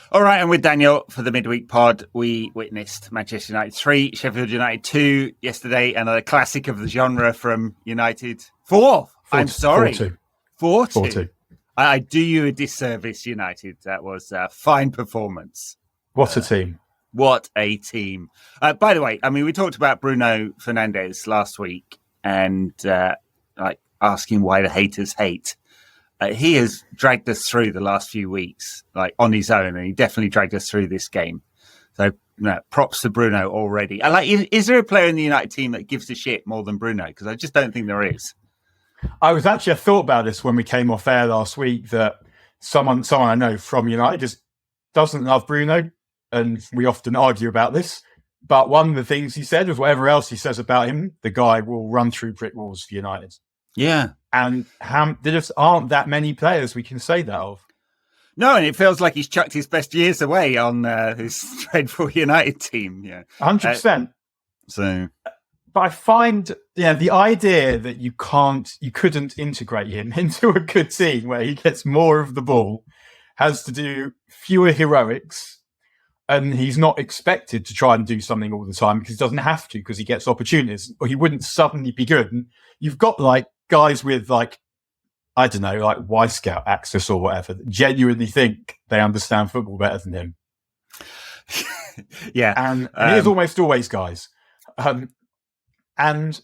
All right, and with Daniel for the midweek pod, we witnessed Manchester United 3, Sheffield United 2 yesterday, another classic of the genre from United. 4. I'm sorry. 4-2. 4-2. I do you a disservice, United. That was a fine performance. What a team. What a team. By the way, I mean, we talked about Bruno Fernandes last week and asking why the haters hate. He has dragged us through the last few weeks, on his own, and he definitely dragged us through this game. So, props to Bruno already. Is there a player in the United team that gives a shit more than Bruno? Because I just don't think there is. I thought about this when we came off air last week, that someone I know from United just doesn't love Bruno, and we often argue about this. But one of the things he said was whatever else he says about him, the guy will run through brick walls for United. Yeah. And there just aren't that many players we can say that of. No, and it feels like he's chucked his best years away on his dreadful United team. Yeah, 100%. But I find, the idea that you couldn't integrate him into a good team where he gets more of the ball has to do fewer heroics, and he's not expected to try and do something all the time because he doesn't have to, because he gets opportunities, or he wouldn't suddenly be good. And you've got guys with Y-Scout access or whatever that genuinely think they understand football better than him. Yeah. And it is almost always guys. And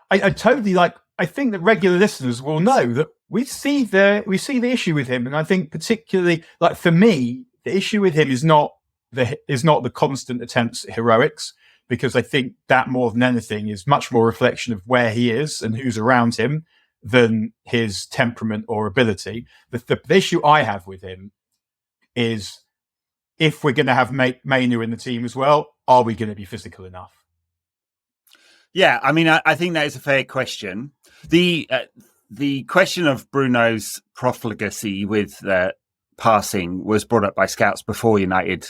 I totally I think that regular listeners will know that we see the issue with him. And I think particularly for me, the issue with him is not the constant attempts at heroics, because I think that more than anything is much more a reflection of where he is and who's around him than his temperament or ability. The issue I have with him is, if we're going to have Mainu in the team as well, are we going to be physical enough? Yeah, I mean, I think that is a fair question. The question of Bruno's profligacy with passing was brought up by scouts before United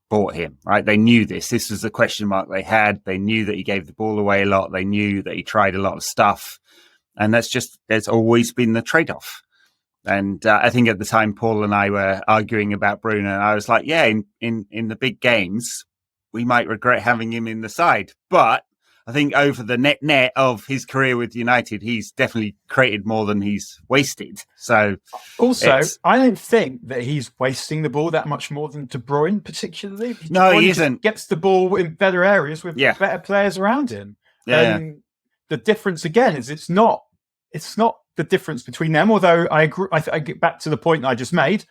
bought him, right? They knew this. This was the question mark they had. They knew that he gave the ball away a lot. They knew that he tried a lot of stuff. And there's always been the trade-off. And I think at the time, Paul and I were arguing about Bruno, and I was like, yeah, in the big games, we might regret having him in the side. But I think over the net of his career with United, he's definitely created more than he's wasted. So also, I don't think that he's wasting the ball that much more than De Bruyne, particularly. No, he isn't. Gets the ball in better areas with better players around him. Yeah. The difference again is it's not the difference between them. Although I agree, I get back to the point I just made.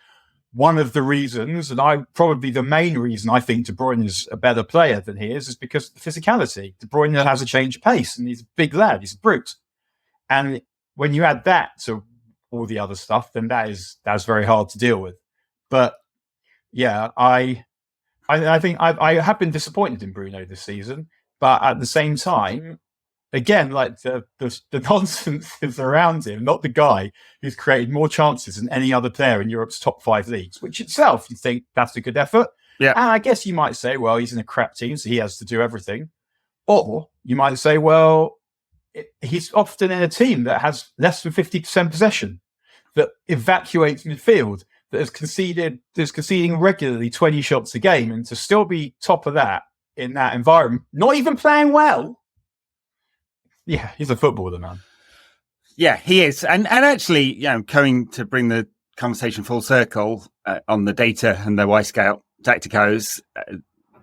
One of the reasons, and probably the main reason I think De Bruyne is a better player than he is because of the physicality. De Bruyne has a change of pace, and he's a big lad. He's a brute. And when you add that to all the other stuff, then that's very hard to deal with. But yeah, I think I have been disappointed in Bruno this season, but at the same time, again, the nonsense is around him, not the guy who's created more chances than any other player in Europe's top 5 leagues, which itself, you think that's a good effort. Yeah. And I guess you might say, well, he's in a crap team, so he has to do everything. Or you might say, well, he's often in a team that has less than 50% possession, that evacuates midfield, that is conceding regularly 20 shots a game, and to still be top of that in that environment, not even playing well. Yeah, he's a footballer, man. Yeah, he is. And actually, going to bring the conversation full circle on the data and the Y-Scout tacticos,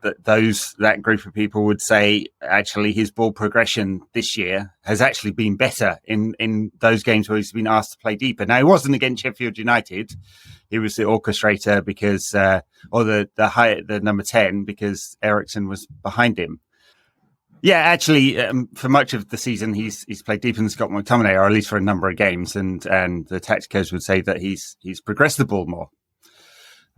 that group of people would say actually his ball progression this year has actually been better in those games where he's been asked to play deeper. Now, it wasn't against Sheffield United. He was the orchestrator because, or the number 10 because Eriksen was behind him. Yeah, actually, for much of the season, he's played deep in Scott McTominay, or at least for a number of games, and the tacticos would say that he's progressed the ball more,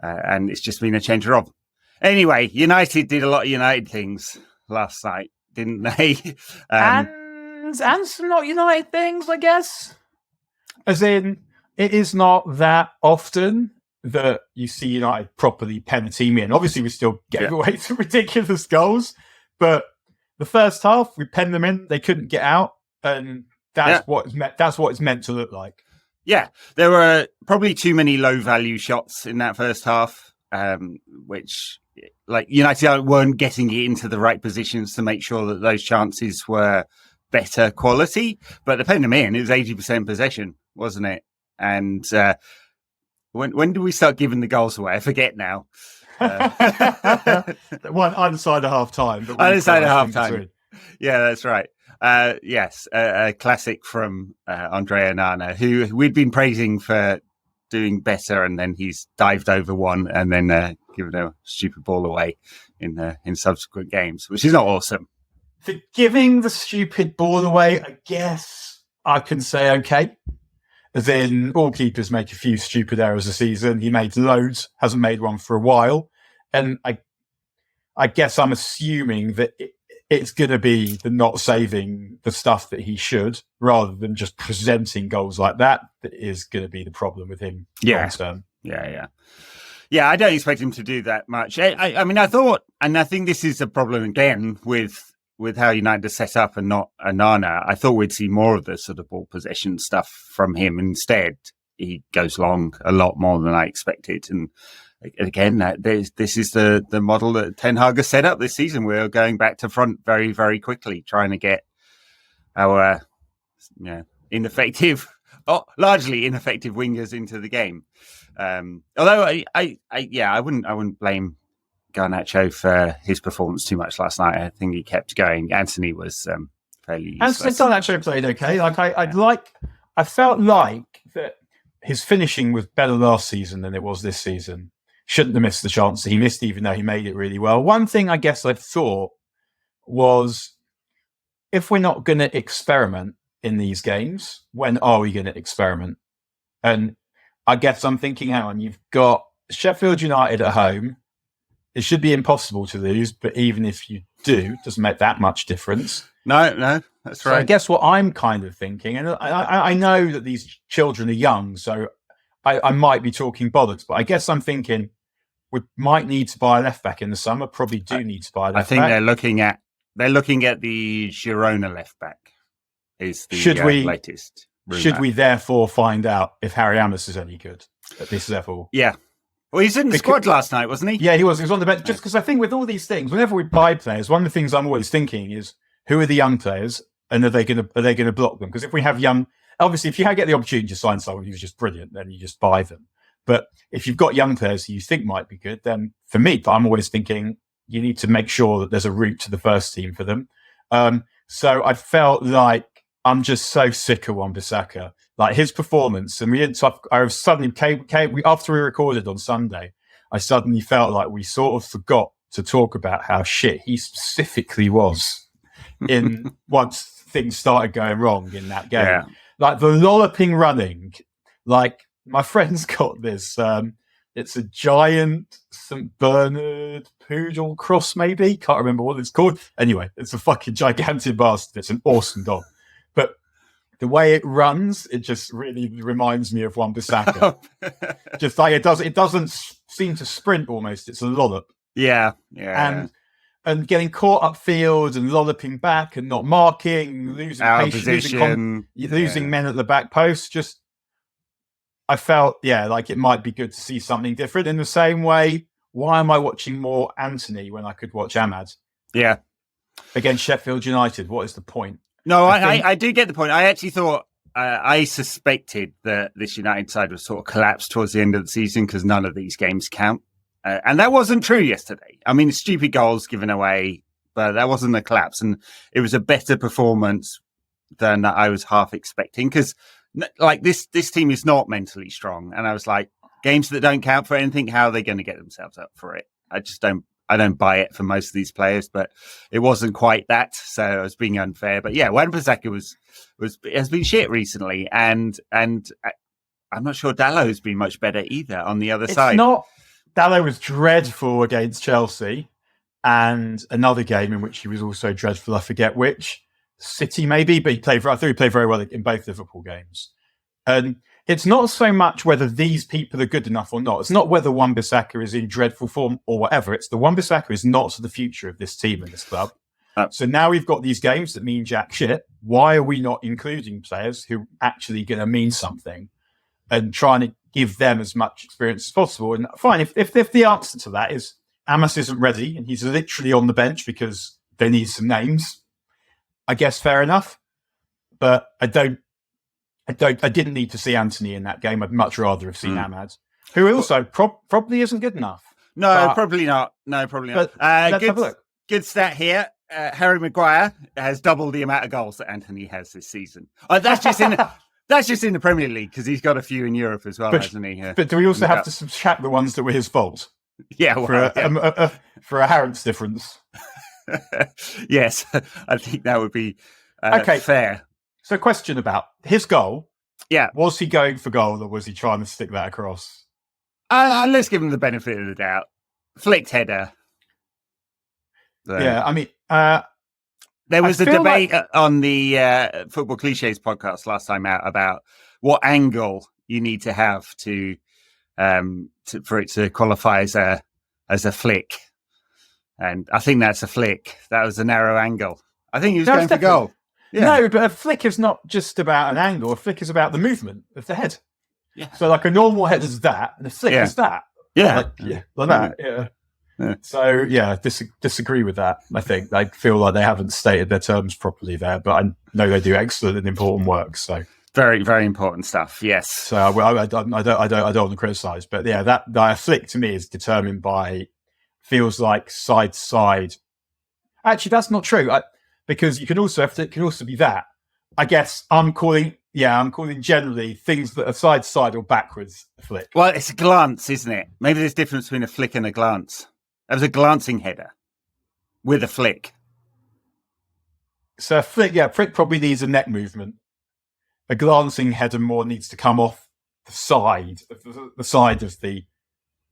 and it's just been a change of role. Anyway, United did a lot of United things last night, didn't they? And some not United things, I guess. As in, it is not that often that you see United properly pen a team in. Obviously, we still gave away some ridiculous goals, but the first half, we penned them in. They couldn't get out, and that's what it's meant to look like. Yeah, there were probably too many low-value shots in that first half. which like United weren't getting it into the right positions to make sure that those chances were better quality. But to pen them in, it was 80% possession, wasn't it? And when do we start giving the goals away? I forget now. One either side of half time. Either side of half time. Yeah, that's right. Yes, a classic from Andrea Nana, who we'd been praising for doing better, and then he's dived over one and then given a stupid ball away in subsequent games, which is not awesome. For giving the stupid ball away, I guess I can say okay. As in, all keepers make a few stupid errors a season. He made loads, hasn't made one for a while. And I guess I'm assuming that it's going to be the not saving the stuff that he should, rather than just presenting goals like that is going to be the problem with him long term. Yeah, I don't expect him to do that much. I mean, I thought, and I think this is a problem again with how United are set up and not Onana. I thought we'd see more of the sort of ball possession stuff from him. Instead, he goes long a lot more than I expected. And again, this is the model that Ten Hag has set up this season. We're going back to front very, very quickly, trying to get our largely ineffective wingers into the game. Although I wouldn't blame Garnacho for his performance too much last night. I think he kept going. Anthony was fairly useless. Garnacho played okay. I felt like that his finishing was better last season than it was this season. Shouldn't have missed the chance that he missed, even though he made it really well. One thing I guess I thought was, if we're not going to experiment in these games, when are we going to experiment? And I guess I'm thinking, hang on, you've got Sheffield United at home. It should be impossible to lose, but even if you do, it doesn't make that much difference. No, that's right. So I guess what I'm kind of thinking, and I know that these children are young, so I might be talking bollocks, but I guess I'm thinking we might need to buy a left back in the summer. Probably do need to buy a left back. I think they're looking at the Girona left back. Is the latest rumor. Should we therefore find out if Harry Amos is any good at this level? Yeah. Well, he's in the squad last night, wasn't he? Yeah, he was. He was on the bench. Just because I think with all these things, whenever we buy players, one of the things I'm always thinking is, who are the young players, and are they going to block them? Because if we have young, obviously, if you get the opportunity to sign someone who's just brilliant, then you just buy them. But if you've got young players who you think might be good, then for me, I'm always thinking you need to make sure that there's a route to the first team for them. So I felt like I'm just so sick of Wan-Bissaka. Like his performance, and I suddenly after we recorded on Sunday, I suddenly felt like we sort of forgot to talk about how shit he specifically was in once things started going wrong in that game. Yeah. Like the lolloping running, like my friend's got this. It's a giant St. Bernard poodle cross, maybe. Can't remember what it's called. Anyway, it's a fucking gigantic bastard. It's an awesome dog. But the way it runs, it just really reminds me of Wan-Bissaka. Just like it doesn't seem to sprint almost. It's a lollop. Yeah. And getting caught upfield and lolloping back and not marking, losing patience, losing men at the back post. Just, I felt, like it might be good to see something different. In the same way, why am I watching more Anthony when I could watch Ahmad? Yeah. Against Sheffield United, what is the point? No, I do get the point. I actually thought, I suspected that this United side was sort of collapsed towards the end of the season because none of these games count. And that wasn't true yesterday. I mean, stupid goals given away, but that wasn't a collapse. And it was a better performance than I was half expecting because, like, this team is not mentally strong. And I was like, games that don't count for anything, how are they going to get themselves up for it? I don't buy it for most of these players, but it wasn't quite that. So I was being unfair. But yeah, Wan-Bissaka has been shit recently. And I'm not sure Dallow's been much better either on the other side. Dallow was dreadful against Chelsea, and another game in which he was also dreadful. I forget which, City maybe, but I thought he played very well in both Liverpool games. And it's not so much whether these people are good enough or not. It's not whether Wan-Bissaka is in dreadful form or whatever. It's the Wan-Bissaka is not the future of this team and this club. So now we've got these games that mean jack shit. Why are we not including players who are actually going to mean something? and trying to give them as much experience as possible. And fine, if the answer to that is Amos isn't ready and he's literally on the bench because they need some names, I guess fair enough. But I didn't need to see Anthony in that game. I'd much rather have seen Ahmad, who also probably isn't good enough. No, probably not. Let's have a look. Good stat here. Harry Maguire has double the amount of goals that Anthony has this season. That's just in the Premier League because he's got a few in Europe as well, hasn't he? But do we also have to subtract the ones that were his fault? Yeah, for a Harrods difference. Yes, I think that would be fair. So, question about his goal. Yeah, was he going for goal or was he trying to stick that across? Let's give him the benefit of the doubt. Flicked header. So. Yeah, I mean, there was a debate on the Football Cliches podcast last time out about what angle you need to have for it to qualify as a flick, and I think that's a flick. That was a narrow angle. I think he was going for goal. Yeah. No, but a flick is not just about an angle. A flick is about the movement of the head. Yeah. So, like a normal head is that, and a flick is that. Yeah, like that. Yeah. So, disagree with that. I think I feel like they haven't stated their terms properly there, but I know they do excellent and important work. So, very, very important stuff. Yes. So, I don't want to criticise, but yeah, that flick to me is determined by feels like side to side. Actually, that's not true. Because it can also be that. I guess I'm calling generally things that are side to side or backwards a flick. Well, it's a glance, isn't it? Maybe there's a difference between a flick and a glance. That was a glancing header with a flick. So a flick probably needs a neck movement. A glancing header more needs to come off the side of the.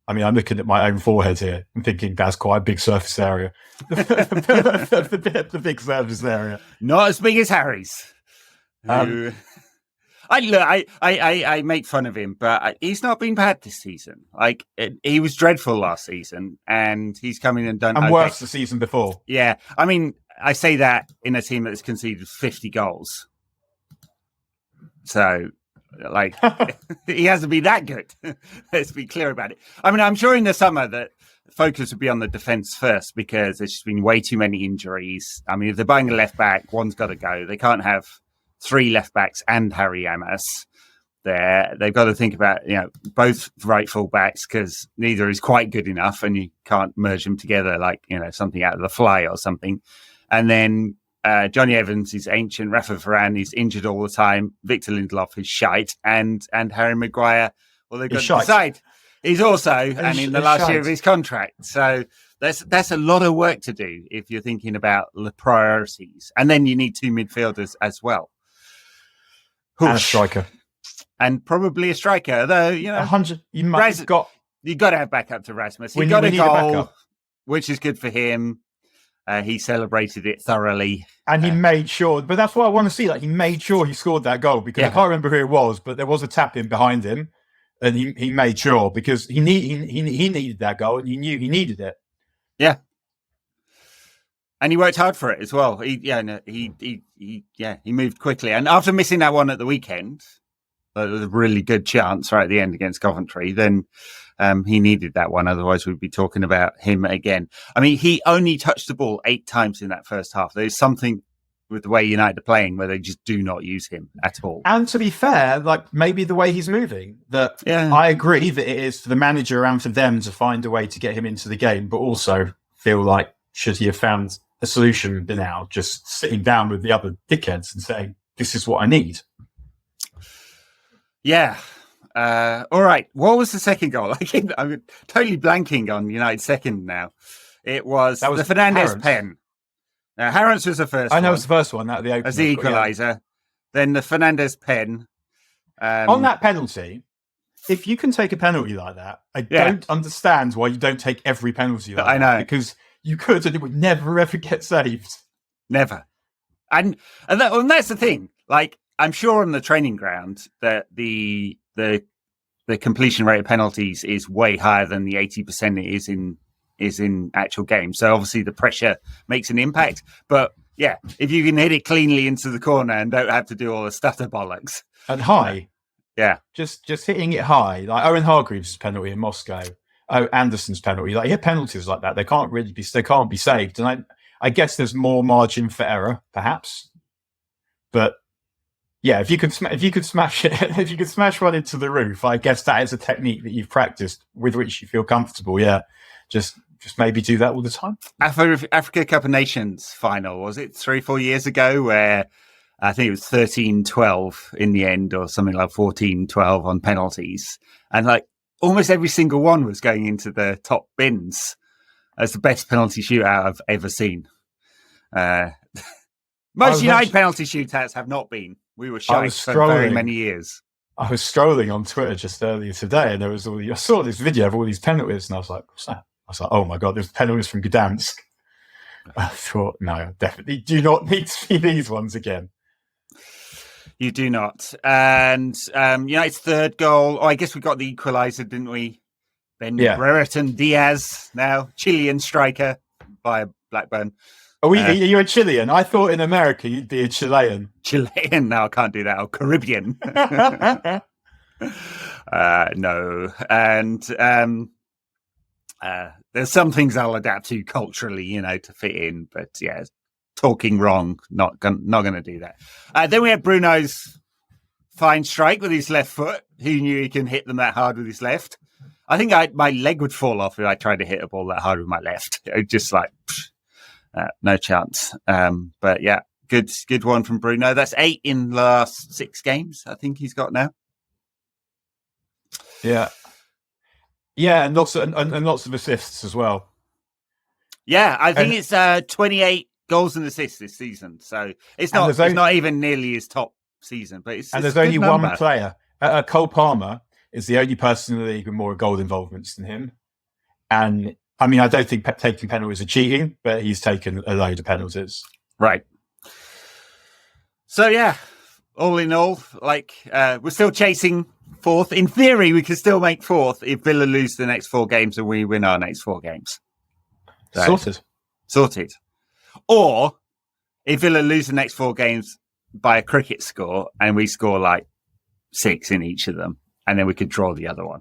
I mean, I'm looking at my own forehead here and thinking that's quite a big surface area. the big surface area. Not as big as Harry's. I make fun of him, but he's not been bad this season. Like he was dreadful last season, and he's come in and done worse the season before. Yeah, I mean, I say that in a team that's conceded 50 goals. So. Like he hasn't been that good. Let's be clear about it. I mean, I'm sure in the summer that focus would be on the defence first because there's just been way too many injuries. I mean, if they're buying a left back, one's got to go. They can't have 3 left backs and Harry Amos there. They've got to think about both right full backs because neither is quite good enough, and you can't merge them together like something out of the fly or something. And then. Johnny Evans is ancient. Rafa Varane is injured all the time. Victor Lindelof is shite, and Harry Maguire. Well, they've got to decide. He's also and in the last year of his contract. So that's a lot of work to do if you're thinking about the priorities. And then you need 2 midfielders as well, and a striker, and probably a striker. Though 100, you got to have backup to Rasmus. He got a goal, which is good for him. He celebrated it thoroughly. And he made sure, but that's what I want to see. Like he made sure he scored that goal because I can't remember who it was, but there was a tap in behind him, and he made sure because he needed that goal and he knew he needed it. Yeah, and he worked hard for it as well. He moved quickly, and after missing that one at the weekend, there was a really good chance right at the end against Coventry. Then. He needed that one, otherwise we'd be talking about him again. I mean, he only touched the ball 8 times in that first half. There's something with the way United are playing where they just do not use him at all. And to be fair, like maybe the way he's moving, I agree that it is for the manager and for them to find a way to get him into the game, but also feel like should he have found a solution now, just sitting down with the other dickheads and saying, this is what I need. Yeah. All right. What was the second goal? I'm totally blanking on United's second now. It was the Fernandes pen. Now, Harrods was the first one. I know it was the first one. That the as the equaliser. Yeah. Then the Fernandes pen. On that penalty, if you can take a penalty like that, I don't understand why you don't take every penalty like that. I know. Because you could and it would never, ever get saved. Never. And that's the thing. Like, I'm sure on the training ground that the completion rate of penalties is way higher than the 80% it is in actual games. So obviously the pressure makes an impact. But yeah, if you can hit it cleanly into the corner and don't have to do all the stutter bollocks. And high. Yeah. Just hitting it high. Like Owen Hargreaves' penalty in Moscow. Oh, Anderson's penalty. Like, hit penalties like that. They can't be saved. And I guess there's more margin for error, perhaps. But yeah, if you could smash it, if you could smash one into the roof, I guess that is a technique that you've practiced with which you feel comfortable. Yeah. Just maybe do that all the time. Africa Cup of Nations final, was it 3-4 years ago, where I think it was 13-12 in the end, or something like 14-12 on penalties. And like almost every single one was going into the top bins as the best penalty shootout I've ever seen. Most United penalty shootouts have not been. We were shy for very many years. I was strolling on Twitter just earlier today, and I saw this video of all these penalties, and I was like, what's that? I was like, oh my God, there's penalties from Gdansk. I thought, no, I definitely do not need to see these ones again. You do not. And United's third goal, I guess we got the equaliser, didn't we? Brereton Diaz, now Chilean striker by Blackburn. Are you a Chilean? I thought in America you'd be a Chilean. Chilean? No, I can't do that. Or Caribbean. No. And there's some things I'll adapt to culturally, to fit in. But yeah, talking wrong, not going to do that. Then we had Bruno's fine strike with his left foot. Who knew he can hit them that hard with his left? I think my leg would fall off if I tried to hit a ball that hard with my left. It would just like... no chance. But yeah, good one from Bruno. That's 8 in the last 6 games, I think he's got now. Yeah. Yeah, and lots of assists as well. Yeah, I think it's 28 goals and assists this season. So it's not even nearly his top season. But there's only one player. Cole Palmer is the only person in the league with more goal involvements than him. And I mean, I don't think taking penalties are cheating, but he's taken a load of penalties. Right. So, yeah, all in all, we're still chasing 4th. In theory, we could still make 4th if Villa lose the next 4 games and we win our next 4 games. So, sorted. Or if Villa lose the next 4 games by a cricket score and we score 6 in each of them, and then we could draw the other one.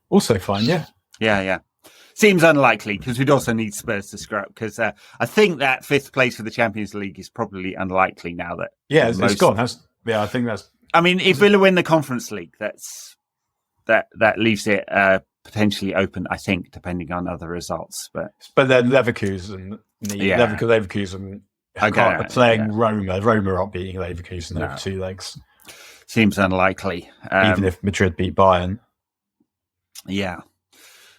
Also fine, yeah. Yeah. Seems unlikely because we'd also need Spurs to screw up because I think that 5th place for the Champions League is probably unlikely now that... Yeah, it's gone. I think that's... I mean, if Villa win the Conference League, that leaves it potentially open, I think, depending on other results. But then Leverkusen are playing Roma. Roma aren't beating Leverkusen over 2 legs. Seems unlikely. Even if Madrid beat Bayern. Yeah.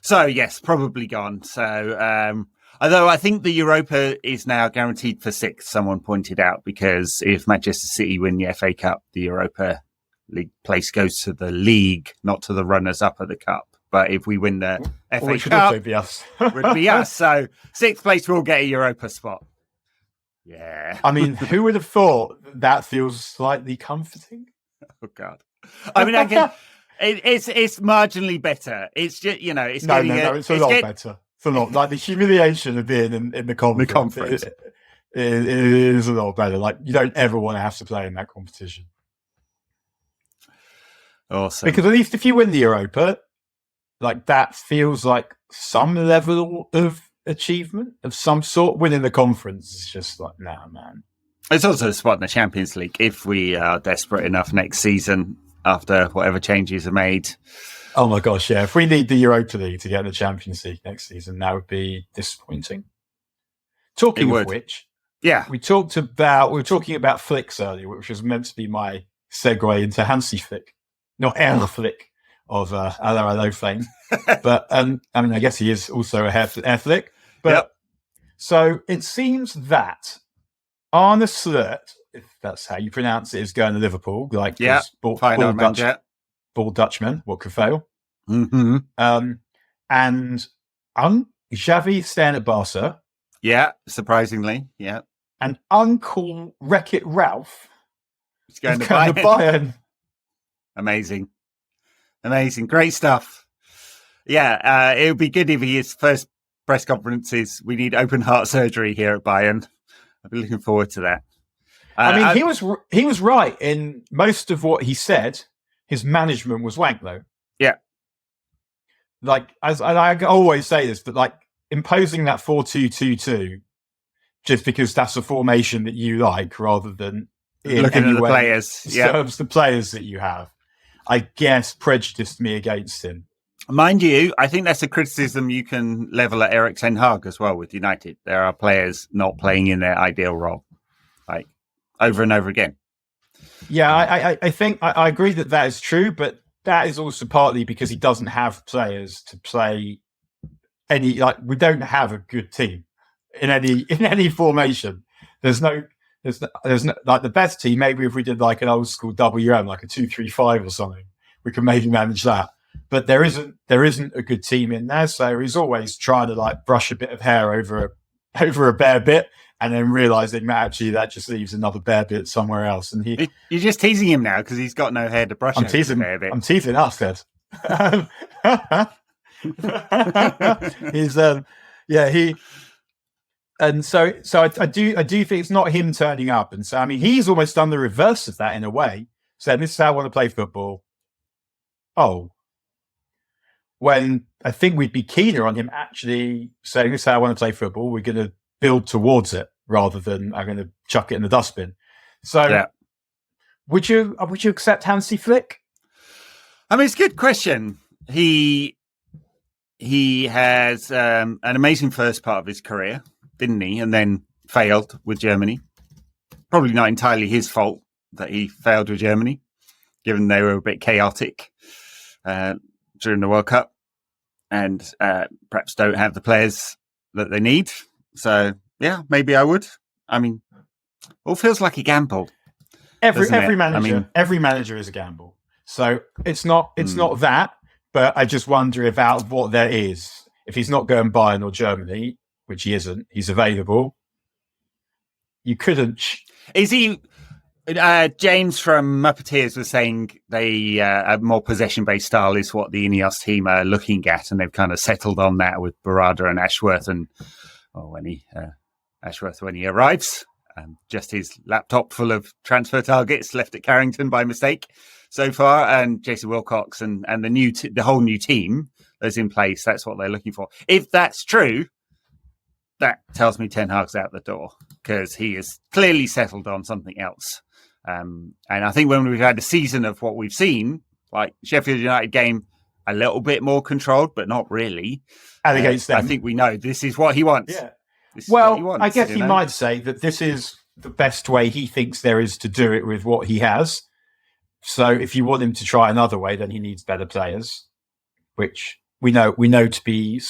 So, yes, probably gone. So, although I think the Europa is now guaranteed for 6th, someone pointed out, because if Manchester City win the FA Cup, the Europa League place goes to the league, not to the runners-up of the Cup. But if we win the FA Cup, would be us. would be us. So, 6th place will get a Europa spot. Yeah. I mean, who would have thought that feels slightly comforting? Oh, God. I mean, It's marginally better. It's just, it's it's a lot better. It's a lot. The humiliation of being in the conference. It is a lot better. You don't ever want to have to play in that competition. Awesome. Because at least if you win the Europa, that feels like some level of achievement of some sort. Winning the conference is just nah, man. It's also a spot in the Champions League if we are desperate enough next season. After whatever changes are made. Oh my gosh, yeah. If we need the Europa League to get the Champions League next season, that would be disappointing. Talking of which, yeah. We were talking about flicks earlier, which was meant to be my segue into Hansi Flick. Not Erle Flick of Hello fame. But I guess he is also a hair flick. But yep. So it seems that Arne Slot, if that's how you pronounce it, is going to Liverpool. Bald Dutchman, what could fail? Mm-hmm. And Xavi staying at Barca. Yeah, surprisingly, yeah. And Uncle Wreck-It Ralph is going to Bayern. Amazing. Great stuff. Yeah, it would be good if his first press conferences, we need open heart surgery here at Bayern. I've been looking forward to that. He was right in most of what he said. his management was wank, though. Yeah. Like, as I always say this, but like imposing that 4-2-2-2 just because that's a formation that you like, rather than looking at the players, serves the players that you have, I guess prejudiced me against him. Mind you, I think that's a criticism you can level at Erik ten Hag as well with United. There are players not playing in their ideal role, like over and over again. Yeah, I think I agree that is true, but that is also partly because he doesn't have players to play any. Like, we don't have a good team in any formation. There's no like the best team. Maybe if we did like an old school WM, like a 2-3-5 or something, we could maybe manage that. But there isn't a good team in there, so he's always trying to like brush a bit of hair over a bare bit, and then realizing that actually that just leaves another bare bit somewhere else. And you're just teasing him now because he's got no hair to brush. I'm teasing us, Ed. He's and so I do think it's not him turning up, and so I mean he's almost done the reverse of that in a way, saying this is how I want to play football. Oh. When I think we'd be keener on him actually saying, this is how I want to play football. We're going to build towards it rather than I'm going to chuck it in the dustbin. So would you accept Hansi Flick? I mean, it's a good question. He has an amazing first part of his career, didn't he? And then failed with Germany. Probably not entirely his fault that he failed with Germany, given they were a bit chaotic during the World Cup, and perhaps don't have the players that they need. So yeah, maybe I would. I mean, all feels like a gamble. Every manager is a gamble. So it's not that, but I just wonder if out of what there is, if he's not going Bayern or Germany, which he isn't, he's available. You couldn't. Is he? James from Muppeteers was saying a more possession-based style is what the Ineos team are looking at, and they've kind of settled on that with Barada and Ashworth. And Ashworth, when he arrives, just his laptop full of transfer targets left at Carrington by mistake so far, and Jason Wilcox and the whole new team that's in place. That's what they're looking for. If that's true, that tells me Ten Hag's out the door, because he is clearly settled on something else. And I think when we've had a season of what we've seen, like Sheffield United game, a little bit more controlled, but not really. And against them, I think we know this is what he wants. Yeah. Well, I guess you might say that this is the best way he thinks there is to do it with what he has. So if you want him to try another way, then he needs better players, which we know to be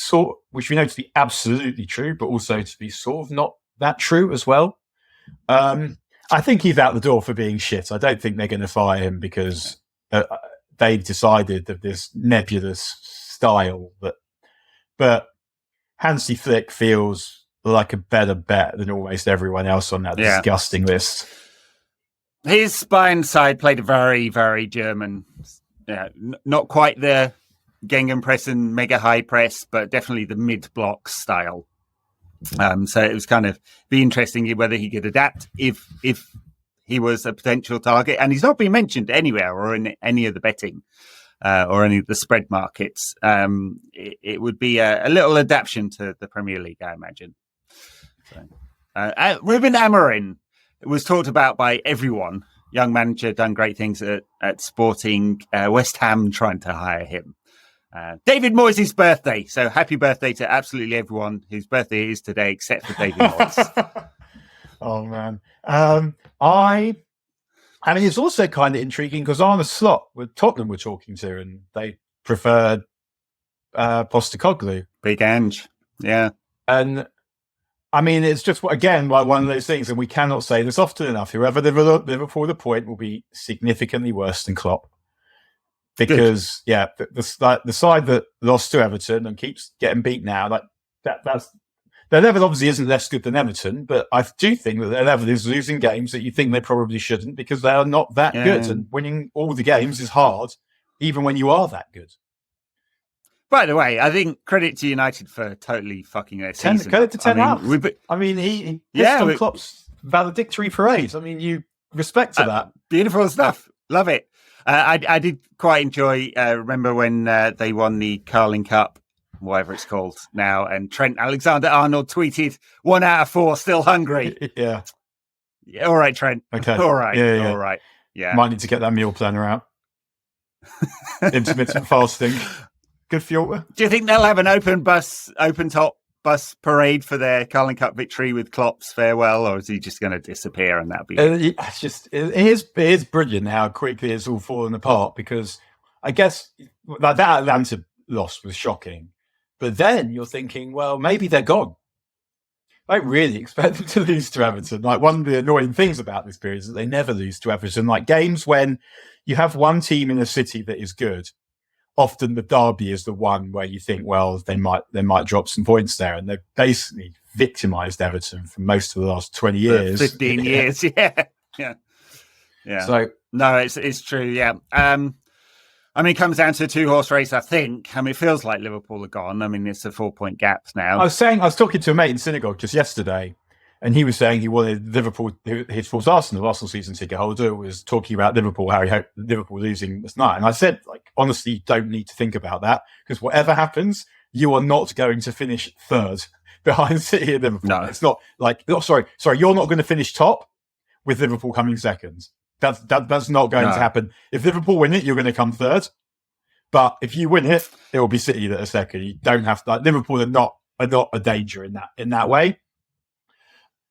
absolutely true, but also to be sort of not that true as well. I think he's out the door for being shit. I don't think they're going to fire him because they've decided that this nebulous style. But Hansi Flick feels like a better bet than almost everyone else on that disgusting list. His Bayern side played a very, very German, not quite the Gegenpress and mega high press, but definitely the mid-block style. So it was kind of be interesting whether he could adapt if he was a potential target, and he's not been mentioned anywhere or in any of the betting or any of the spread markets. It would be a little adaptation to the Premier League, I imagine. So, Ruben Amorim was talked about by everyone. Young manager, done great things at Sporting. West Ham trying to hire him. David Moyes' birthday. So happy birthday to absolutely everyone whose birthday is today, except for David Moyes. Oh, man. I mean, it's also kind of intriguing because Arne Slot with Tottenham were talking to, and they preferred Postecoglou. Big Ange. Yeah. And I mean, it's just, again, like one of those things, and we cannot say this often enough. Whoever Liverpool the point will be significantly worse than Klopp. Because the side that lost to Everton and keeps getting beat now, like that's their level obviously isn't less good than Everton, but I do think that their level is losing games that you think they probably shouldn't because they are not that good, and winning all the games is hard, even when you are that good. By the way, I think credit to United for totally fucking their season. Credit to Ten Hag. I mean, he pissed on Klopp's valedictory parade. I mean, you respect to that. Beautiful stuff. Love it. I did quite enjoy. Remember when they won the Carling Cup, whatever it's called now, and Trent Alexander-Arnold tweeted, 1 out of 4 still hungry. Yeah. All right, Trent. Okay. All right. Yeah. All right. Yeah. Might need to get that meal planner out. Intermittent fasting. Good for you. Do you think they'll have an open top bus parade for their Carling Cup victory with Klopp's farewell, or is he just going to disappear and that'll be it? It is brilliant how quickly it's all fallen apart, because I guess like that Atlanta loss was shocking, but then you're thinking, well, maybe they're gone. I really expect them to lose to Everton. Like, one of the annoying things about this period is that they never lose to Everton. Like, games when you have one team in a city that is good, often the derby is the one where you think, well, they might drop some points there, and they've basically victimised Everton for most of the last 20 years, 15 years, yeah. So no, it's true, yeah. I mean, it comes down to a 2-horse race, I think. I mean, it feels like Liverpool are gone. I mean, it's a 4-point gap now. I was talking to a mate in synagogue just yesterday, and he was saying he wanted Liverpool, his was Arsenal season ticket holder, was talking about Liverpool, how he hoped Liverpool losing this night. And I said, like, honestly, you don't need to think about that, because whatever happens, you are not going to finish third behind City and Liverpool. No. It's not like, sorry, you're not going to finish top with Liverpool coming second. That's not going to happen. If Liverpool win it, you're going to come third. But if you win it, it will be City that are second. You don't have to. Like, Liverpool are not a danger in that way.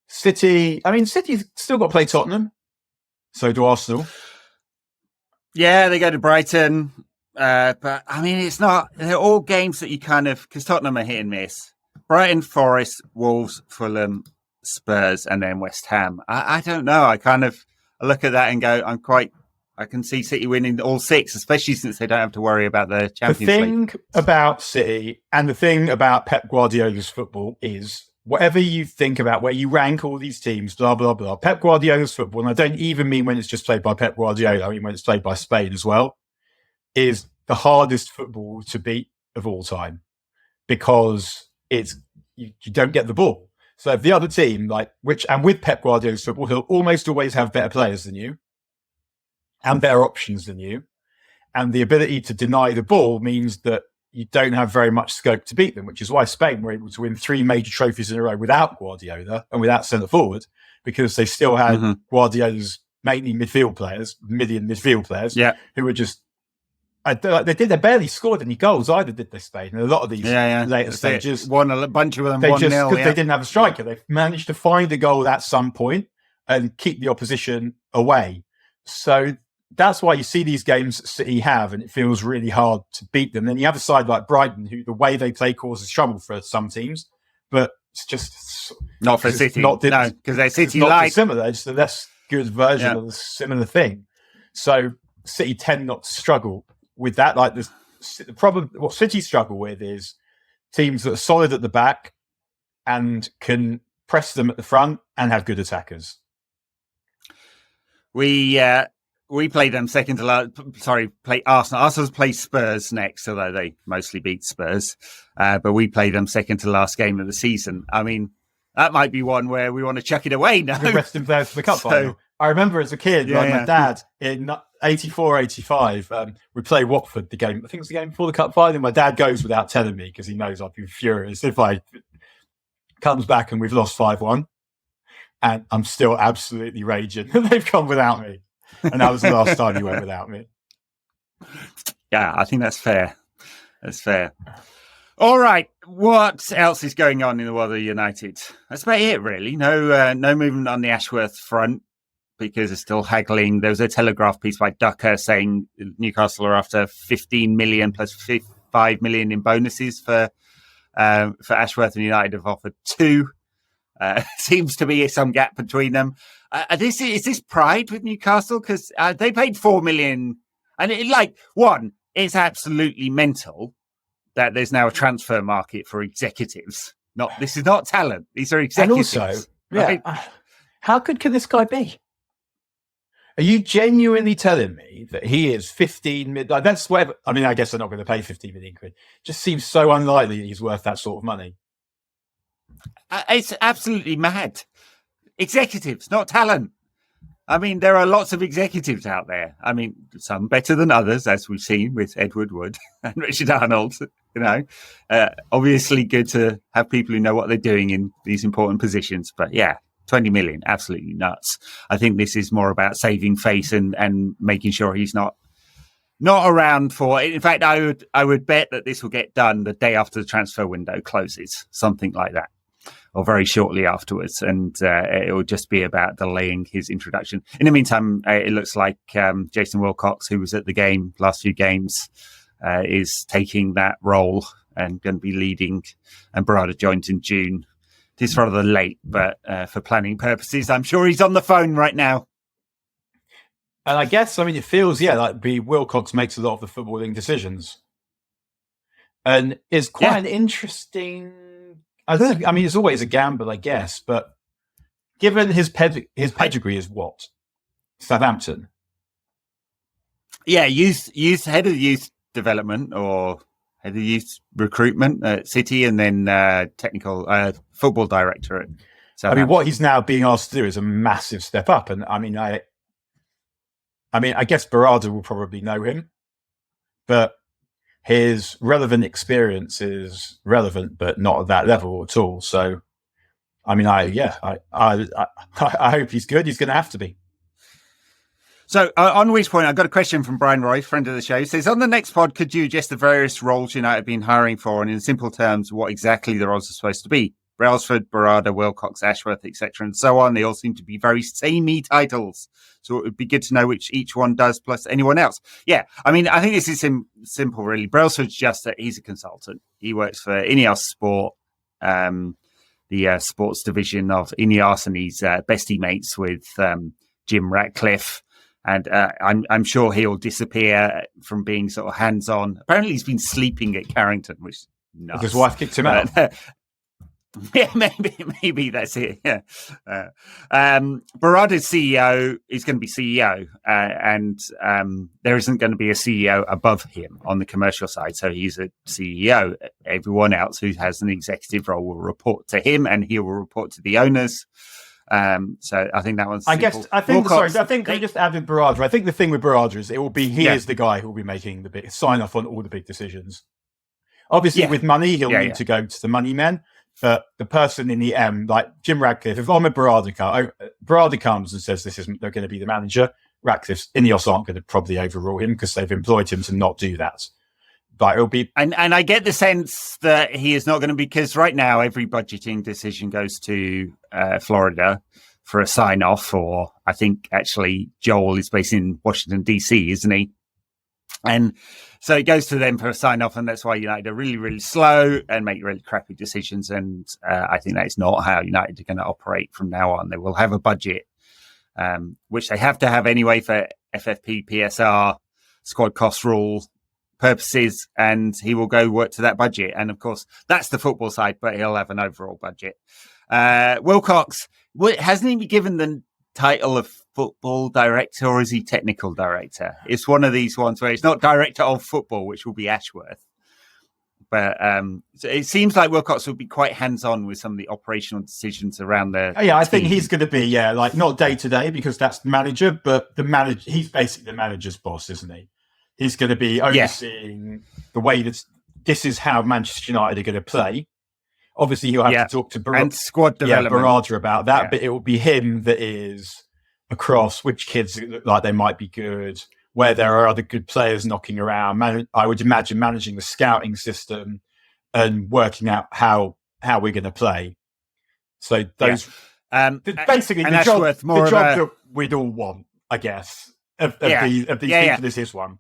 City's still got to play Tottenham. So do Arsenal. Yeah, they go to Brighton. But I mean, it's not. They're all games that you kind of, because Tottenham are hit and miss. Brighton, Forest, Wolves, Fulham, Spurs, and then West Ham. I don't know. I look at that and go, I can see City winning all 6, especially since they don't have to worry about the Champions League. The thing about City and the thing about Pep Guardiola's football is, whatever you think about where you rank all these teams, blah, blah, blah, Pep Guardiola's football, and I don't even mean when it's just played by Pep Guardiola, I mean when it's played by Spain as well, is the hardest football to beat of all time, because you don't get the ball. So if the other team, with Pep Guardiola's football, he'll almost always have better players than you and better options than you. And the ability to deny the ball means that you don't have very much scope to beat them, which is why Spain were able to win 3 major trophies in a row without Guardiola and without centre forward, because they still had Guardiola's mainly midfield players, who were just, they barely scored any goals either, did they, Spain? And a lot of these later stages won a bunch of them 1-0. Because they didn't have a striker. They managed to find a goal at some point and keep the opposition away. So that's why you see these games City have, and it feels really hard to beat them. Then you have a side like Brighton, who the way they play causes trouble for some teams, but it's just not for City. Because they're City light. Similar. It's a less good version of a similar thing. So City tend not to struggle with that. Like, the problem, what City struggle with is teams that are solid at the back and can press them at the front and have good attackers. We played them second to last. Play Arsenal. Arsenal play Spurs next, although they mostly beat Spurs. But we played them second to last game of the season. I mean, that might be one where we want to chuck it away now. The rest of them for the cup final. I remember as a kid, my dad in 84, 85, we play Watford the game. I think it was the game before the cup final. My dad goes without telling me, because he knows I'd be furious if I comes back and we've lost 5-1, and I'm still absolutely raging. They've come without me. And that was the last time he went without me. Yeah, I think that's fair. That's fair. All right. What else is going on in the world of United? That's about it, really. No movement on the Ashworth front, because it's still haggling. There was a Telegraph piece by Ducker saying Newcastle are after 15 million plus 5 million in bonuses for Ashworth, and United have offered 2. Seems to be some gap between them. Is this pride with Newcastle? Because they paid 4 million, and it's absolutely mental that there's now a transfer market for executives. This is not talent; these are executives. And also, right? How good can this guy be? Are you genuinely telling me that he is 15 million? Like, that's whatever. I mean, I guess they're not going to pay 15 million quid. Just seems so unlikely that he's worth that sort of money. It's absolutely mad. Executives, not talent. I mean, there are lots of executives out there. I mean, some better than others, as we've seen with Edward Wood and Richard Arnold. Obviously good to have people who know what they're doing in these important positions. But yeah, 20 million, absolutely nuts. I think this is more about saving face and making sure he's not around for. In fact, I would bet that this will get done the day after the transfer window closes, something like that, or very shortly afterwards, and it will just be about delaying his introduction. In the meantime, it looks like Jason Wilcox, who was at the last few games, is taking that role and going to be leading, and Barada joined in June. It is rather late, but for planning purposes, I'm sure he's on the phone right now. And I guess, it feels, like Wilcox makes a lot of the footballing decisions. And it's quite an interesting... I don't know, it's always a gamble, I guess, but given his pedigree is what? Southampton? Yeah, head of youth development or head of youth recruitment at City, and then technical football director at Southampton. What he's now being asked to do is a massive step up. And I guess Barada will probably know him, but his relevant experience is relevant, but not at that level at all. So, I hope he's good. He's going to have to be. So, on which point, I've got a question from Brian Roy, friend of the show. He says, on the next pod, could you just the various roles United have been hiring for, and in simple terms, what exactly the roles are supposed to be? Brailsford, Barada, Wilcox, Ashworth, etc., and so on. They all seem to be very samey titles. So it would be good to know which each one does, plus anyone else. Yeah, I think this is simple, really. Brailsford's just that he's a consultant. He works for Ineos Sport, the sports division of Ineos, and he's bestie mates with Jim Ratcliffe. And I'm sure he'll disappear from being sort of hands-on. Apparently, he's been sleeping at Carrington, which is nuts. His wife kicked him out. Yeah, maybe that's it. Yeah, Barada's CEO is going to be CEO, and there isn't going to be a CEO above him on the commercial side. So he's a CEO. Everyone else who has an executive role will report to him, and he will report to the owners. So I think that one's. I think we just added Barada. I think the thing with Barada is it will be he is the guy who will be making the big sign off on all the big decisions. Obviously, with money, he'll need to go to the money men. But the person in the M, like Jim Ratcliffe, if I'm a Barada comes and says they're going to be the manager, Ratcliffe's Ineos aren't going to probably overrule him because they've employed him to not do that. But it'll be, and I get the sense that he is not going to, because right now every budgeting decision goes to Florida for a sign off, or I think actually Joel is based in Washington DC, isn't he? And so it goes to them for a sign off, and that's why United are really, really slow and make really crappy decisions. And I think that is not how United are going to operate from now on. They will have a budget, which they have to have anyway for FFP, PSR, squad cost rule purposes, and he will go work to that budget. And of course, that's the football side, but he'll have an overall budget. Wilcox, hasn't he been given the title of football director, or is he technical director? It's one of these ones where it's not director of football, which will be Ashworth. But so it seems like Wilcox will be quite hands-on with some of the operational decisions around the I think he's going to be, like not day-to-day because that's the manager, but he's basically the manager's boss, isn't he? He's going to be overseeing the way that this is how Manchester United are going to play. Obviously, you'll have to talk to and squad development. Barada about that, but it will be him that is across which kids look like they might be good, where there are other good players knocking around. I would imagine managing the scouting system and working out how we're going to play. So those basically the job that we'd all want, I guess, of these people. This is one.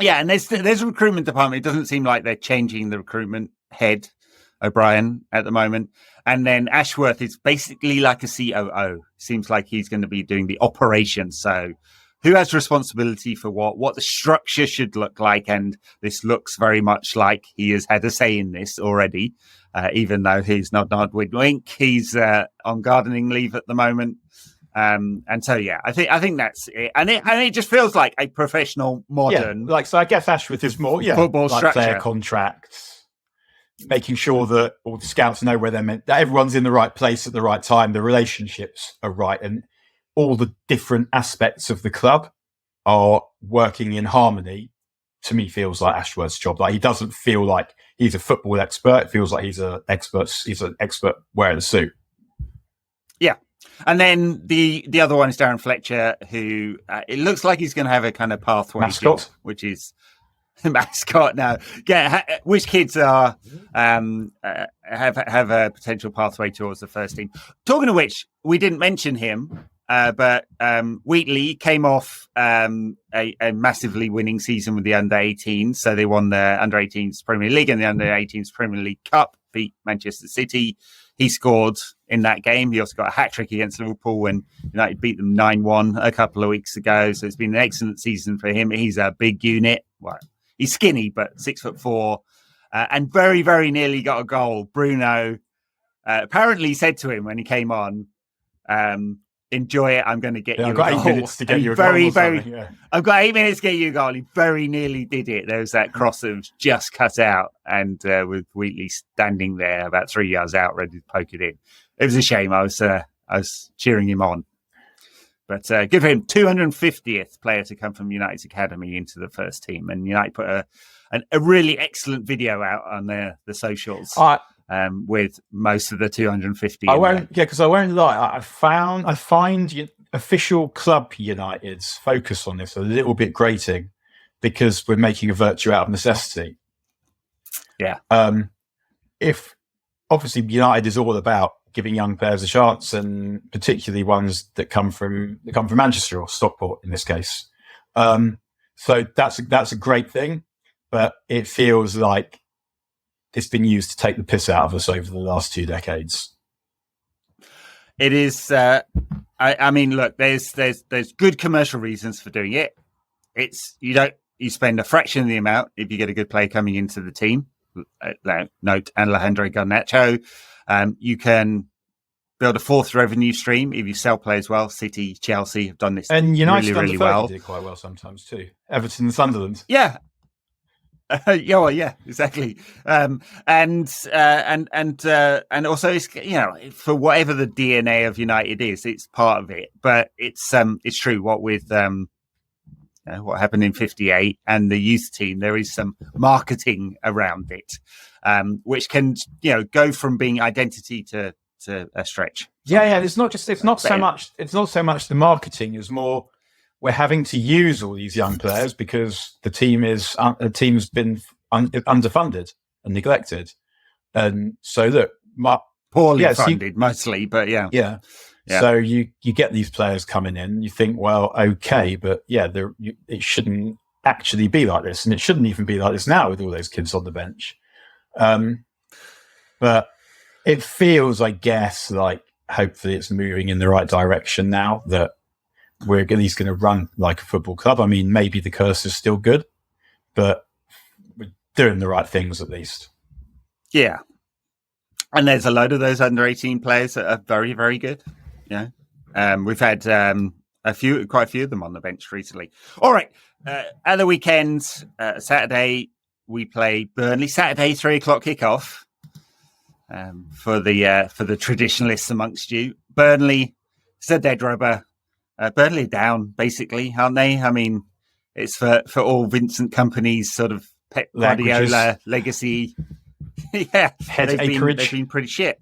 Yeah, and there's a recruitment department. It doesn't seem like they're changing the recruitment head, O'Brien, at the moment. And then Ashworth is basically like a COO. Seems like he's going to be doing the operations. So who has responsibility for what the structure should look like. And this looks very much like he has had a say in this already, even though he's not with Wink. He's on gardening leave at the moment. And so, I think that's it. And it just feels like a professional, modern. Yeah, so I guess Ashworth is more, football like structure. Player contracts, making sure that all the scouts know where they're meant, that everyone's in the right place at the right time, the relationships are right. And all the different aspects of the club are working in harmony, to me feels like Ashworth's job. Like, he doesn't feel like he's a football expert. It feels like he's an expert wearing a suit. Yeah. And then the other one is Darren Fletcher, who it looks like he's going to have a kind of pathway Mascot? job, which is mascot now. Which kids are have a potential pathway towards the first team. Talking of which, we didn't mention him, but Wheatley came off a massively winning season with the under-18s. So they won the under-18s Premier League and the under-18s Premier League Cup, beat Manchester City. He scored in that game. He also got a hat-trick against Liverpool when United beat them 9-1 a couple of weeks ago. So it's been an excellent season for him. He's a big unit. Well, he's skinny, but 6'4", and very, very nearly got a goal. Bruno apparently said to him when he came on, enjoy it. I'm going to get you I've got a 8 goal. minutes to get you a goal. I've got 8 minutes to get you a goal. He very nearly did it. There was that cross that was just cut out, and with Wheatley standing there about 3 yards out, ready to poke it in. It was a shame. I was cheering him on. But give him 250th player to come from United's academy into the first team. And United put a really excellent video out on the socials with most of the 250. Because I won't lie. I find official club United's focus on this a little bit grating, because we're making a virtue out of necessity. Yeah. If obviously United is all about giving young players a chance, and particularly ones that come from Manchester or Stockport in this case. So that's a great thing, but it feels like it's been used to take the piss out of us over the last 2 decades. It is. I mean, look, there's good commercial reasons for doing it. It's you spend a fraction of the amount if you get a good player coming into the team. Note Alejandro Garnacho. You can build a fourth revenue stream if you sell players well. City, Chelsea have done this, and United really well. Did quite well sometimes too. Everton and Sunderland. Yeah. Yeah, exactly. And also, it's, for whatever the DNA of United is, it's part of it. But it's true. What with what happened in '58 and the youth team, there is some marketing around it, which can go from being identity to a stretch. Yeah. It's not so much the marketing. It's more we're having to use all these young players because the team's been underfunded and neglected, and so look, poorly funded mostly, but yeah. So you get these players coming in, you think, well, okay, but it shouldn't actually be like this, and it shouldn't even be like this now with all those kids on the bench. But it feels, I guess, like hopefully it's moving in the right direction now that we're at least going to run like a football club. I mean, maybe the curse is still good, but we're doing the right things at least. Yeah. And there's a load of those under-18 players that are very, very good. Yeah. We've had quite a few of them on the bench recently. All right. At the weekend, Saturday, we play Burnley. Saturday, 3:00 kickoff. For the traditionalists amongst you, Burnley is a dead rubber. Burnley down, basically, aren't they? I mean, it's for all Vincent Kompany's sort of Pep Guardiola legacy. Yeah, they've been pretty shit.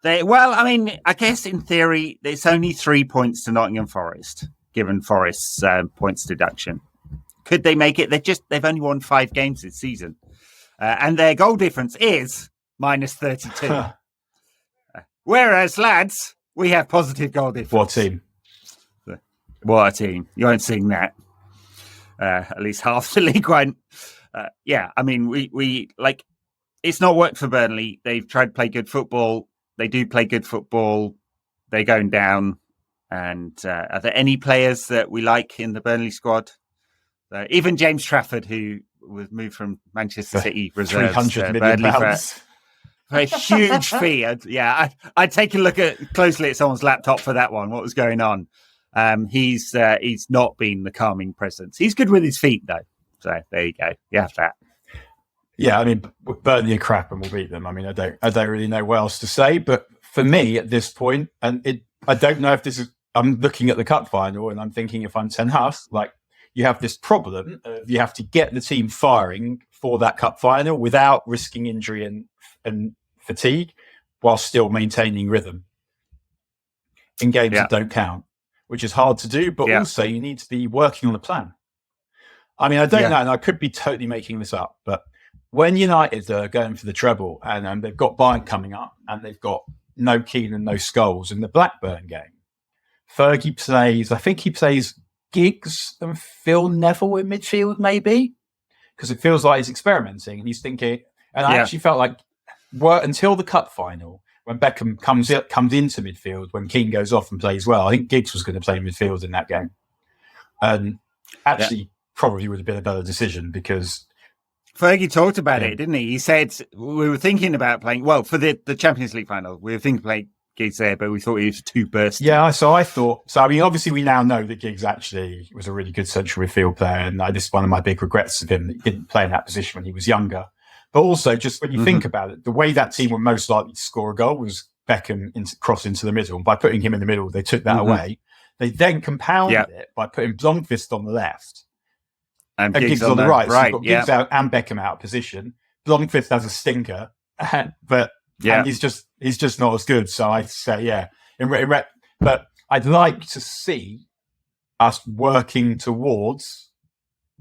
I guess in theory, it's only 3 points to Nottingham Forest, given Forest's points deduction. Could they make it? They've only won 5 games this season, and their goal difference is -32. Whereas, lads, we have positive goal difference. What a team. You won't sing that. At least half the league won't. I mean, we it's not worked for Burnley. They've tried to play good football. They do play good football. They're going down. And are there any players that we like in the Burnley squad? Even James Trafford, who was moved from Manchester City reserves 300 million Burnley pounds. for a huge fee. I'd take a look closely at someone's laptop for that one. What was going on? He's not been the calming presence. He's good with his feet though. So there you go. You have that. Yeah, I mean, Burnley are crap and we'll beat them. I mean, I don't really know what else to say. But for me at this point, and I don't know if this is I'm looking at the cup final and I'm thinking, if I'm Ten Hag, like, you have this problem of you have to get the team firing for that cup final without risking injury and fatigue, while still maintaining rhythm in games that don't count, which is hard to do. But also, you need to be working on a plan. I mean, I don't know, and I could be totally making this up, but when United are going for the treble and they've got Bayern coming up and they've got no Keane and no Scholes in the Blackburn game, Fergie plays, I think he plays Giggs and Phil Neville in midfield, maybe, because it feels like he's experimenting and he's thinking. And I actually felt like until the cup final, when Beckham comes into midfield, when Keane goes off and plays well, I think Giggs was going to play midfield in that game. And actually, probably would have been a better decision, because Fergie talked about it, didn't he? He said, we were thinking about playing, well, for the Champions League final, we were thinking of playing Giggs there, but we thought he was too bursty. Yeah, so I mean, obviously we now know that Giggs actually was a really good central midfield player, and this is one of my big regrets of him, that he didn't play in that position when he was younger. But also, just when you think about it, the way that team were most likely to score a goal was Beckham cross into the middle. And by putting him in the middle, they took that away. They then compounded it by putting Blomqvist on the left and Giggs on the right. So you've got Giggs out and Beckham out of position. Blomqvist has a stinker, but he's just not as good. So I say, but I'd like to see us working towards.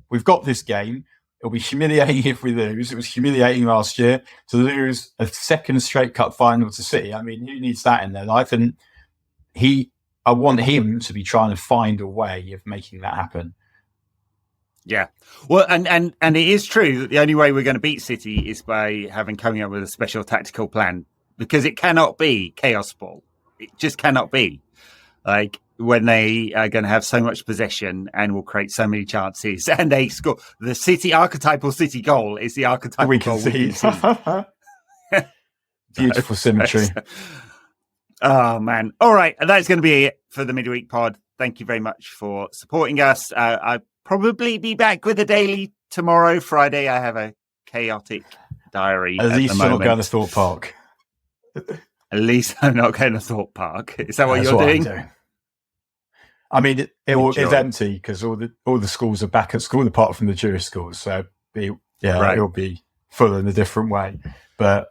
We've got this game. It'll be humiliating if we lose. It was humiliating last year to lose a second straight cup final to City. I mean, who needs that in their life? And I want him to be trying to find a way of making that happen. Yeah. Well, and it is true that the only way we're going to beat City is by coming up with a special tactical plan, because it cannot be chaos ball. It just cannot be. Like, when they are going to have so much possession and will create so many chances and they score. The archetypal City goal is the archetypal goal we can see. Beautiful symmetry. Oh, man. All right. That's going to be it for the midweek pod. Thank you very much for supporting us. I'll probably be back with a daily tomorrow, Friday. I have a chaotic diary. At least you're not going to Thorpe Park. At least I'm not going to Thorpe Park. Is that what you're doing? I mean, it's empty because all the schools are back at school apart from the Jewish schools. So it'll be full in a different way. But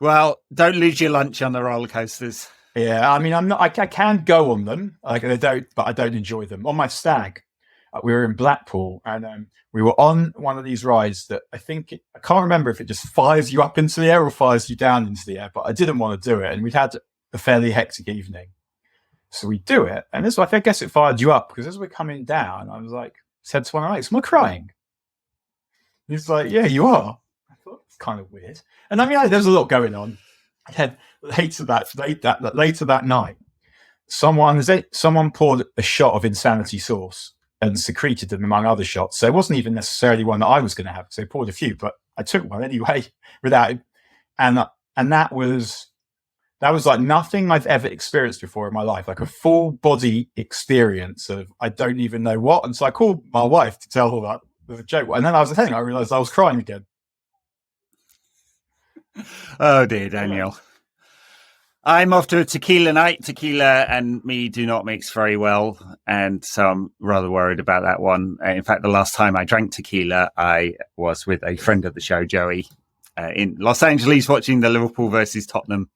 don't lose your lunch on the roller coasters. Yeah, I mean, I can go on them. But I don't enjoy them. On my stag, we were in Blackpool and we were on one of these rides that I can't remember if it just fires you up into the air or fires you down into the air. But I didn't want to do it, and we'd had a fairly hectic evening. So we do it, and this, I guess it fired you up, because as we're coming down, I was like, said to one of my mates, "Am I crying?" He's like, "Yeah, you are." I thought it's kind of weird, and I mean, there's a lot going on. And later that night, someone poured a shot of Insanity sauce and secreted them among other shots. So it wasn't even necessarily one that I was going to have, because they poured a few, but I took one anyway without it, and that was like nothing I've ever experienced before in my life, like a full body experience of I don't even know what. And so I called my wife to tell her that was a joke. And then I realized I was crying again. Oh dear, Daniel. I'm off to a tequila night. Tequila and me do not mix very well, and so I'm rather worried about that one. In fact, the last time I drank tequila, I was with a friend of the show, Joey, in Los Angeles watching the Liverpool versus Tottenham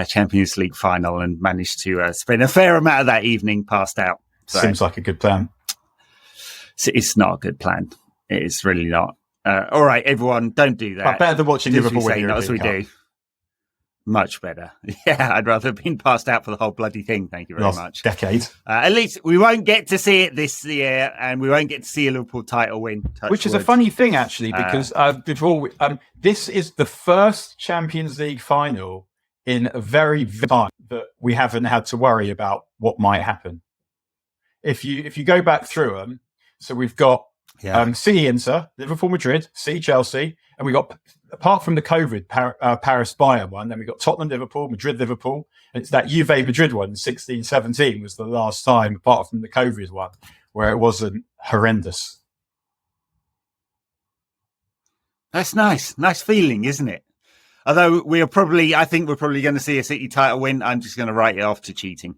Champions League final, and managed to spend a fair amount of that evening passed out. So, seems like a good plan. It's not a good plan. It is really not. All right, everyone, don't do that. Better than watching Liverpool win not as we do. Much better. Yeah, I'd rather have been passed out for the whole bloody thing. Thank you very much. Decade. At least we won't get to see it this year, and we won't get to see a Liverpool title win. Which is a funny thing, actually, because this is the first Champions League final in a very time that we haven't had to worry about what might happen. If you go back through them, so we've got City Inter, Liverpool Madrid, City Chelsea, and we got, apart from the COVID Paris Bayern one, then we got Tottenham Liverpool, Madrid Liverpool, and it's that Juve Madrid one, 16-17 was the last time, apart from the COVID one, where it wasn't horrendous. That's nice feeling, isn't it? Although I think we're probably going to see a City title win. I'm just going to write it off to cheating.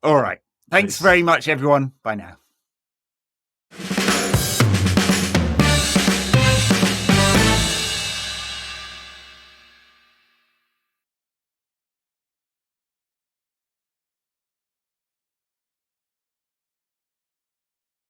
All right. Thanks Peace. very much, everyone. Bye now.